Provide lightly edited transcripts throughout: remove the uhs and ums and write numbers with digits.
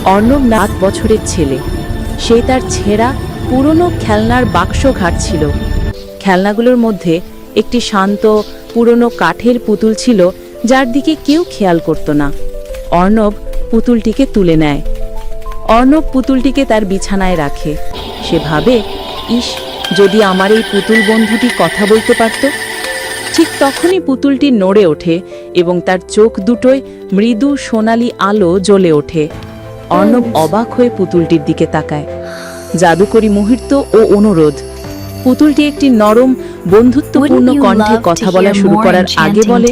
অর্ণব 7 বছরের ছেলে। সে তার ছেঁড়া পুরনো খেলনার বাক্স ঘাটছিল। খেলনাগুলোর মধ্যে একটি শান্ত পুরনো কাঠের পুতুল ছিল, যার দিকে কেউ খেয়াল করত না। অর্ণব পুতুলটিকে তুলে নেয়। অর্ণব পুতুলটিকে তার বিছানায় রাখে। সে ভাবে, ইস, যদি আমার এই পুতুল বন্ধুটি কথা বলতে পারত। ঠিক তখনই পুতুলটি নড়ে ওঠে এবং তার চোখ দুটোয় মৃদু সোনালি আলো জ্বলে ওঠে। অর্ণব অবাক হয়ে পুতুলটির দিকে তাকায়। জাদুকরী মুহূর্ত ও অনুরোধ। পুতুলটি একটি নরম বন্ধুত্বপূর্ণ কণ্ঠে কথা বলা শুরু করার আগে বলে,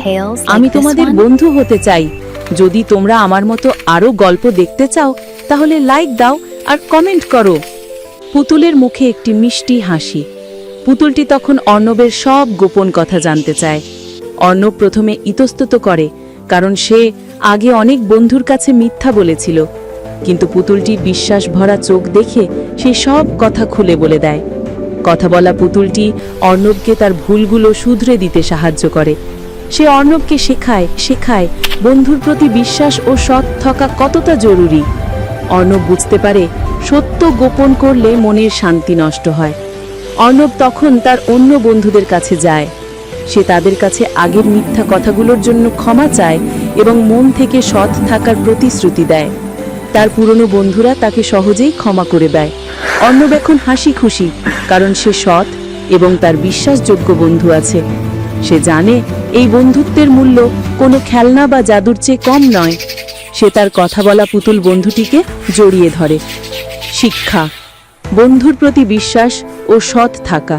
আমি তোমাদের বন্ধু হতে চাই। যদি তোমরা আমার মতো আরও গল্প দেখতে চাও তাহলে লাইক দাও আর কমেন্ট করো। পুতুলের মুখে একটি মিষ্টি হাসি। পুতুলটি তখন অর্ণবের সব গোপন কথা জানতে চায়। অর্ণব প্রথমে ইতস্তত করে, কারণ সে আগে অনেক বন্ধুর কাছে মিথ্যা বলেছিল। কিন্তু পুতুলটির বিশ্বাস ভরা চোখ দেখে সে সব কথা খুলে বলে দেয়। কথা বলা পুতুলটি অর্ণবকে তার ভুলগুলো শুধরে দিতে সাহায্য করে। সে অর্ণবকে শেখায় বন্ধুর প্রতি বিশ্বাস ও সৎ থাকা কতটা জরুরি। অর্ণব বুঝতে পারে, সত্য গোপন করলে মনের শান্তি নষ্ট হয়। অর্ণব তখন তার অন্য বন্ধুদের কাছে যায়। সে তাদের কাছে আগের মিথ্যা কথাগুলোর জন্য ক্ষমা চায় এবং মন থেকে সৎ থাকার প্রতিশ্রুতি দেয়। তার পুরনো বন্ধুরা তাকে সহজেই ক্ষমা করে দেয়। অর্ণব এখন হাসি খুশি, কারণ সে সৎ এবং তার বিশ্বাসযোগ্য বন্ধু আছে। সে জানে এই বন্ধুত্বের মূল্য কোনো খেলনা বা জাদুর চেয়ে কম নয়। সে তার কথা বলা পুতুল বন্ধুটিকে জড়িয়ে ধরে। শিক্ষা: বন্ধুর প্রতি বিশ্বাস ও সৎ থাকা।